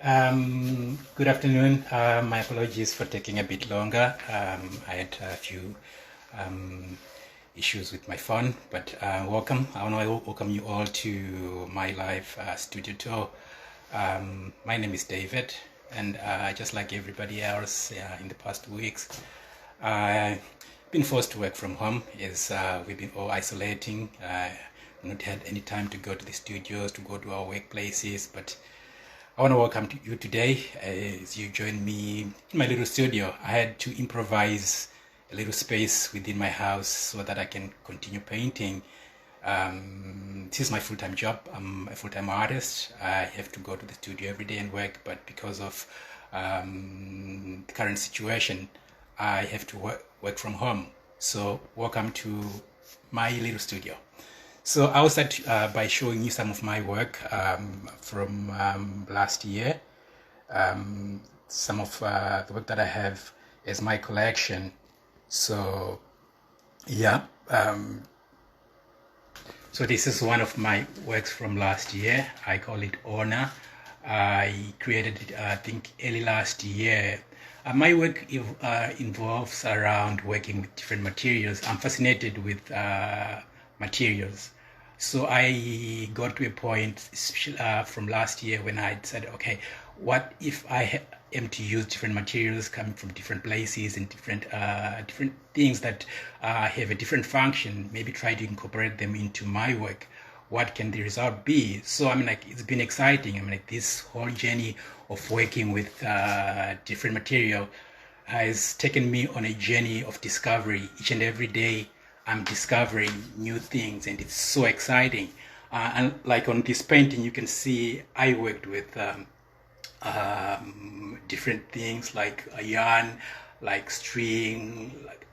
Good afternoon. My apologies for taking a bit longer. I had a few um, issues with my phone, but welcome. I want to welcome you all to my live studio tour. My name is David, and just like everybody else in the past weeks, I've been forced to work from home as we've been all isolating. Not had any time to go to the studios, to go to our workplaces, but I want to welcome you today as you join me in my little studio. I had to improvise a little space within my house so that I can continue painting. This is my full-time job. I'm a full-time artist. I have to go to the studio every day and work, but because of the current situation, I have to work from home. So welcome to my little studio. So I'll start by showing you some of my work from last year. Some of the work that I have as my collection. So yeah, so this is one of my works from last year. I call it Honor. I created it, I think, early last year. My work involves around working with different materials. I'm fascinated with materials. So I got to a point from last year when I said, okay, what if I am to use different materials coming from different places and different things that have a different function, maybe try to incorporate them into my work. What can the result be? So I mean, like, it's been exciting. I mean, like, this whole journey of working with different material has taken me on a journey of discovery. Each and every day I'm discovering new things, and it's so exciting. And like on this painting, you can see I worked with different things like a yarn, like string, like,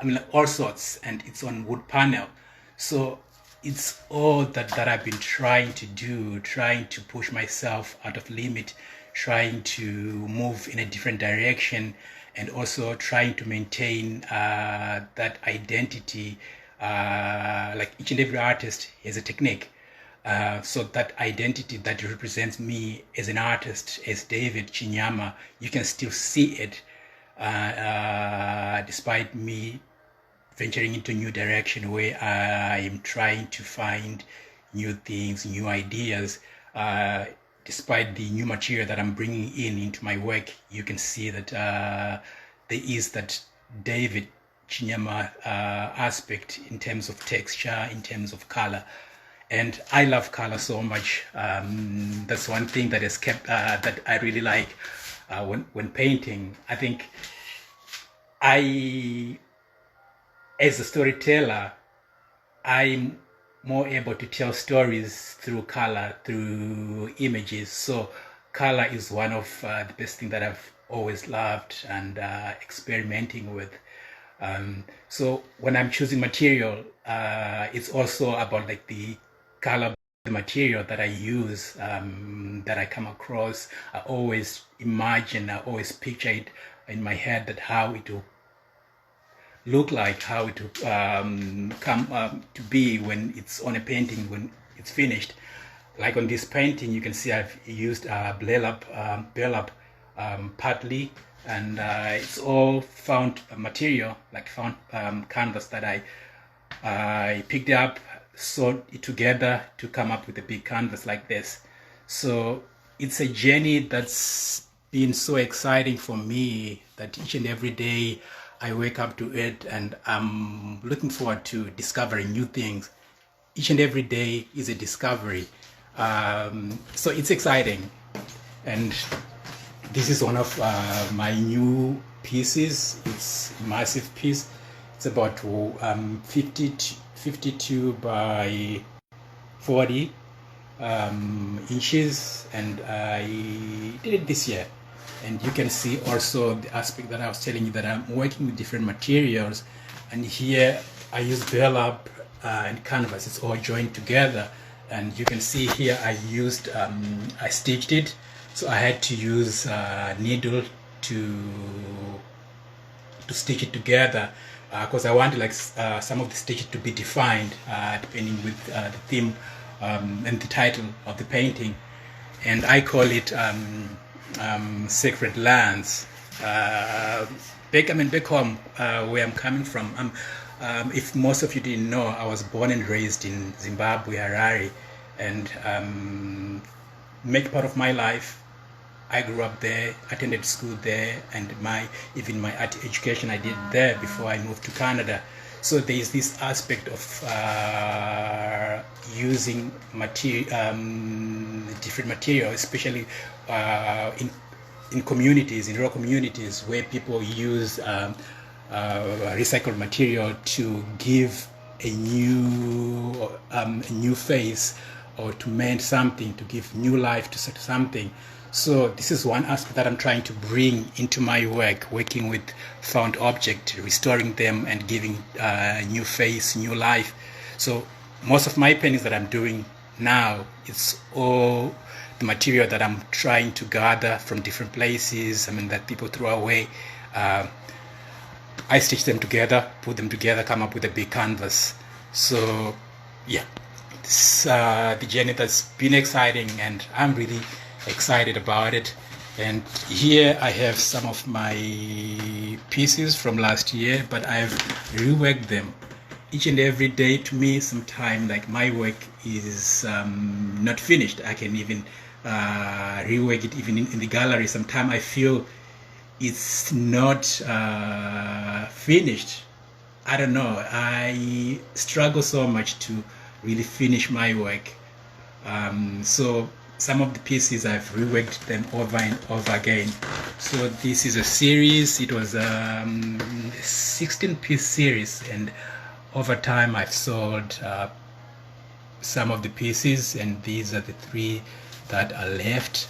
I mean, like, all sorts, and it's on wood panel. So it's all that I've been trying to do, trying to push myself out of limit, trying to move in a different direction, and also trying to maintain that identity. Like each and every artist has a technique. So that identity that represents me as an artist, as David Chinyama, you can still see it despite me venturing into a new direction where I am trying to find new things, new ideas. Despite the new material that I'm bringing into my work, you can see that there is that David Chinyama aspect in terms of texture, in terms of color. And I love color so much. That's one thing that has kept, that I really like when painting. I think as a storyteller, I'm more able to tell stories through color, through images. So color is one of the best things that I've always loved and experimenting with. So when I'm choosing material, it's also about like the color of the material that I use, that I come across. I always imagine, I always picture it in my head that how it will look like, how it will come to be when it's on a painting, when it's finished. Like on this painting, you can see I've used burlap partly, and it's all found material, like found canvas that I picked up, sewed it together to come up with a big canvas like this. So it's a journey that's been so exciting for me that each and every day I wake up to it, and I'm looking forward to discovering new things. Each and every day is a discovery. So it's exciting. And this is one of my new pieces. It's a massive piece. It's about 52 by 40 inches, and I did it this year. And you can see also the aspect that I was telling you, that I'm working with different materials. And here I use burlap and canvas. It's all joined together. And you can see here I used, I stitched it. So I had to use needle to stitch it together, because I wanted like some of the stitches to be defined depending with the theme and the title of the painting. And I call it sacred lands. Back home, where I'm coming from. If most of you didn't know, I was born and raised in Zimbabwe, Harare, and major part of my life I grew up there, attended school there, and even my art education I did there before I moved to Canada. So there is this aspect of using different material, especially in communities, in rural communities, where people use recycled material to give a new face, or to mend something, to give new life to something. So this is one aspect that I'm trying to bring into my work, working with found objects, restoring them and giving new face, new life. So most of my paintings that I'm doing now, it's all the material that I'm trying to gather from different places, that people throw away. I stitch them together, put them together, come up with a big canvas. So yeah, it's the journey that's been exciting, and I'm really excited about it. And here I have some of my pieces from last year, but I've reworked them. Each and every day, to me, sometimes like my work is not finished. I can even rework it even in the gallery. Sometimes I feel it's not finished. I don't know, I struggle so much to really finish my work. So some of the pieces I've reworked them over and over again. So this is a series. It was a 16-piece series, and over time I've sold some of the pieces, and these are the 3 that are left.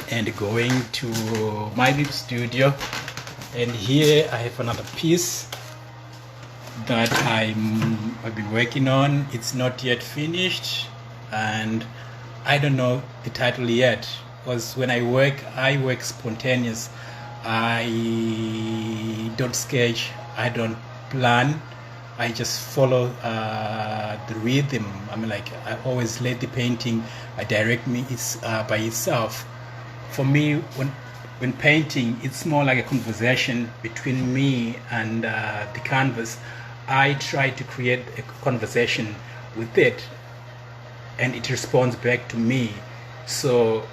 And going to my little studio, and here I have another piece that I've been working on. It's not yet finished, and I don't know the title yet, because when I work spontaneous. I don't sketch, I don't plan, I just follow the rhythm. I always let the painting direct me by itself. For me, when painting, it's more like a conversation between me and the canvas. I try to create a conversation with it, and it responds back to me. So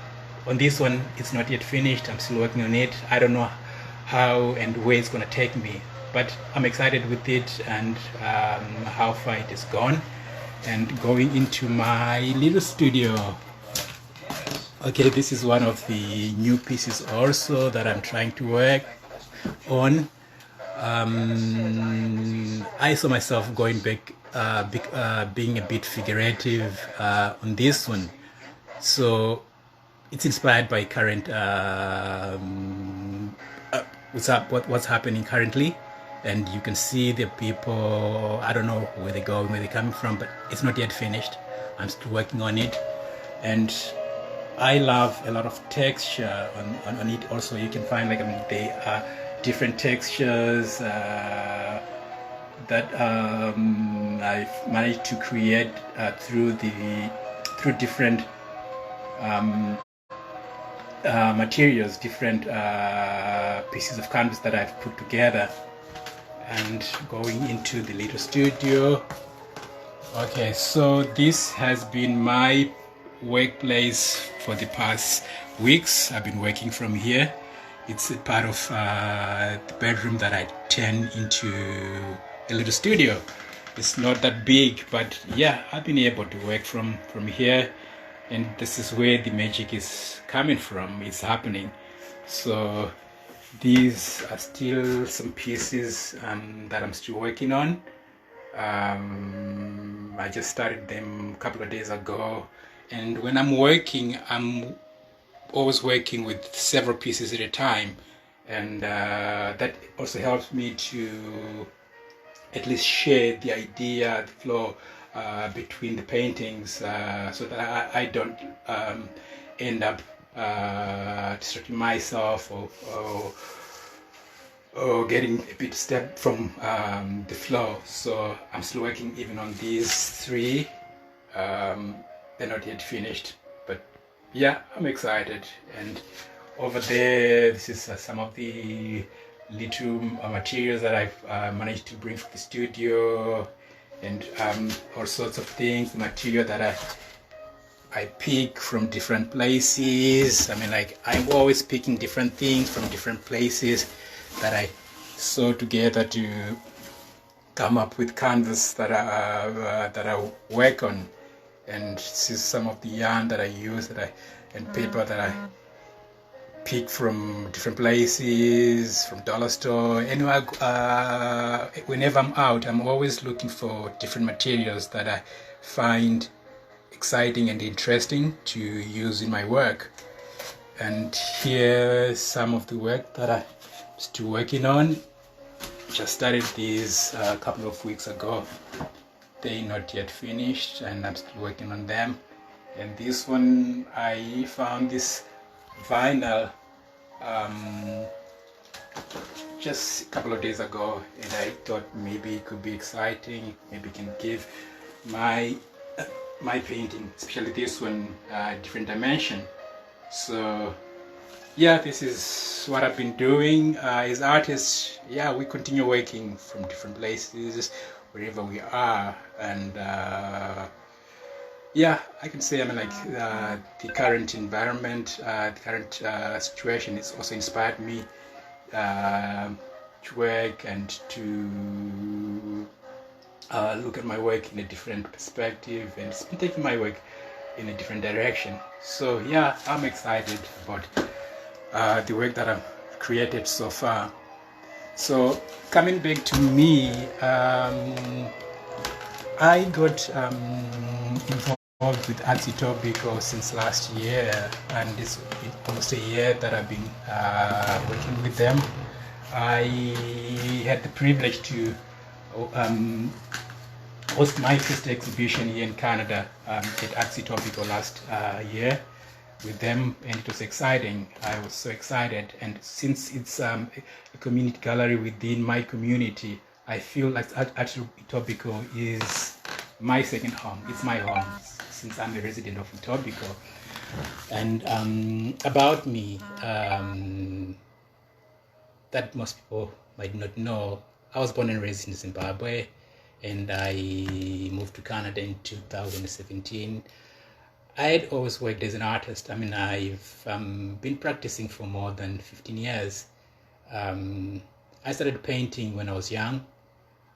on this one, it's not yet finished. I'm still working on it. I don't know how and where it's going to take me, but I'm excited with it, and how far it has gone. And going into my little studio. Okay, this is one of the new pieces also that I'm trying to work on. I saw myself going back, being a bit figurative on this one. So it's inspired by current what's happening currently, and you can see the people. I don't know where they're going, where they're coming from, but it's not yet finished. I'm still working on it, and I love a lot of texture on it. Also, you can find they are different textures that I've managed to create through different materials, different pieces of canvas that I've put together. And going into the little studio. Okay, so this has been my workplace for the past weeks. I've been working from here. It's a part of the bedroom that I turn into a little studio. It's not that big, but yeah, I've been able to work from here, and this is where the magic is coming from. It's happening. So these are still some pieces that I'm still working on. I just started them a couple of days ago, and when I'm working, I'm always working with several pieces at a time, and that also helps me to at least share the idea, the flow between the paintings, so that I don't end up distracting myself or getting a bit step from the flow. So I'm still working even on these 3. They're not yet finished, but yeah, I'm excited. And over there, this is some of the little materials that I've managed to bring from the studio, and all sorts of things, material that I pick from different places. I mean, like, I'm always picking different things from different places that I sew together to come up with canvas that I work on. And this is some of the yarn that I use, and paper that I pick from different places, from dollar store. Anyway, whenever I'm out, I'm always looking for different materials that I find exciting and interesting to use in my work. And here's some of the work that I'm still working on. Just started these a couple of weeks ago. They're not yet finished and I'm still working on them. And this one, I found this vinyl just a couple of days ago, and I thought maybe it could be exciting, maybe it can give my painting, especially this one, a different dimension. So yeah, this is what I've been doing. As artists, yeah, we continue working from different places wherever we are, and yeah, I can say, I mean, like, the current environment, the current situation has also inspired me to work and to look at my work in a different perspective, and it's been taking my work in a different direction. So yeah, I'm excited about the work that I've created so far. So coming back to me, I got involved with Arts Etobicoke since last year, and it's almost a year that I've been working with them. I had the privilege to host my first exhibition here in Canada at Arts Etobicoke last year with them, and it was exciting. I was so excited, and since it's a community gallery within my community, I feel like Arts Etobicoke is my second home. It's my home since I'm a resident of Etobicoke. And about me, that most people might not know, I was born and raised in Zimbabwe, and I moved to Canada in 2017. I had always worked as an artist. I mean, I've been practicing for more than 15 years. I started painting when I was young.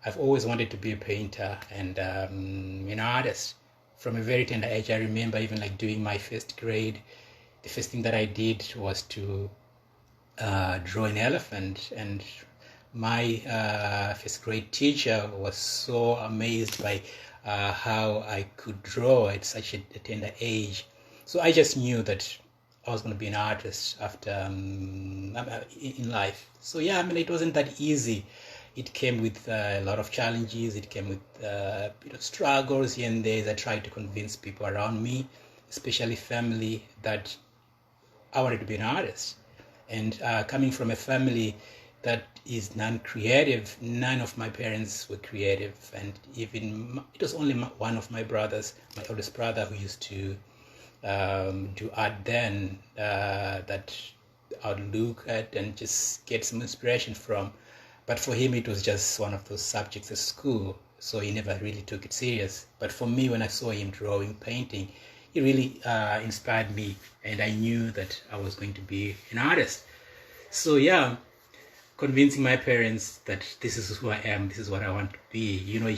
I've always wanted to be a painter and an artist. From a very tender age, I remember even like doing my first grade, the first thing that I did was to draw an elephant, and my first grade teacher was so amazed by how I could draw at such a tender age. So I just knew that I was going to be an artist after in life. So yeah, I mean, it wasn't that easy. It came with a lot of challenges. It came with struggles here and there as I tried to convince people around me, especially family, that I wanted to be an artist. And coming from a family that is non-creative, none of my parents were creative, and even it was only one of my brothers, my oldest brother, who used to do art then, that I would look at and just get some inspiration from. But for him, it was just one of those subjects at school, so he never really took it serious. But for me, when I saw him drawing, painting, it really inspired me, and I knew that I was going to be an artist. So yeah, convincing my parents that this is who I am, this is what I want to be. You know,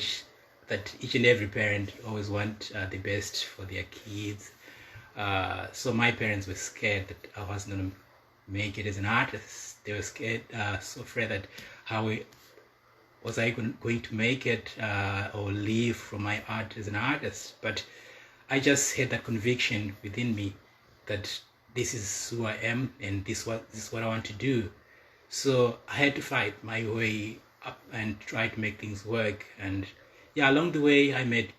that each and every parent always want the best for their kids. So my parents were scared that I wasn't going to make it as an artist. They were scared, so afraid that how was I going to make it or live from my art as an artist. But I just had that conviction within me that this is who I am, and this is what I want to do. So I had to fight my way up and try to make things work. And yeah, along the way, I met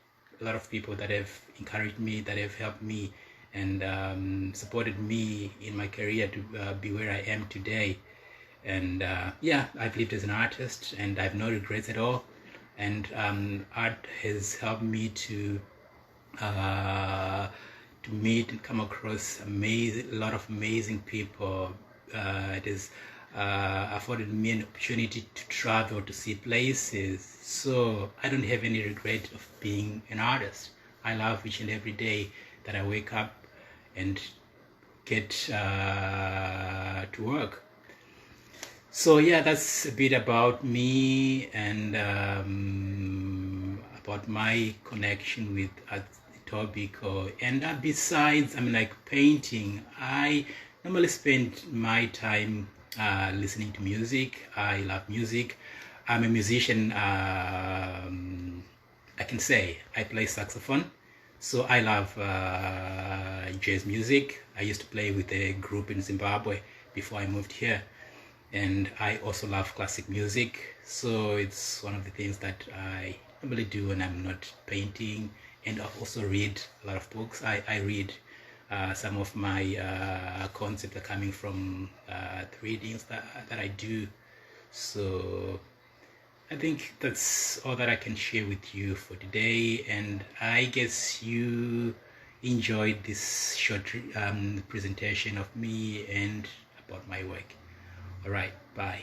a lot of people that have encouraged me, that have helped me, and supported me in my career to be where I am today. And yeah, I've lived as an artist, and I have no regrets at all. And art has helped me to to meet and come across a lot of amazing people. It has afforded me an opportunity to travel, to see places. So I don't have any regret of being an artist. I love each and every day that I wake up and get to work. So yeah, that's a bit about me and about my connection with Arts Etobicoke. And besides, I mean, like painting, I normally spend my time listening to music. I love music. I'm a musician. I can say I play saxophone. So I love jazz music. I used to play with a group in Zimbabwe before I moved here. And I also love classic music. So it's one of the things that I normally do when I'm not painting. And I also read a lot of books. I read some of my concepts are coming from the readings that I do. So I think that's all that I can share with you for today, and I guess you enjoyed this short presentation of me and about my work. All right, bye.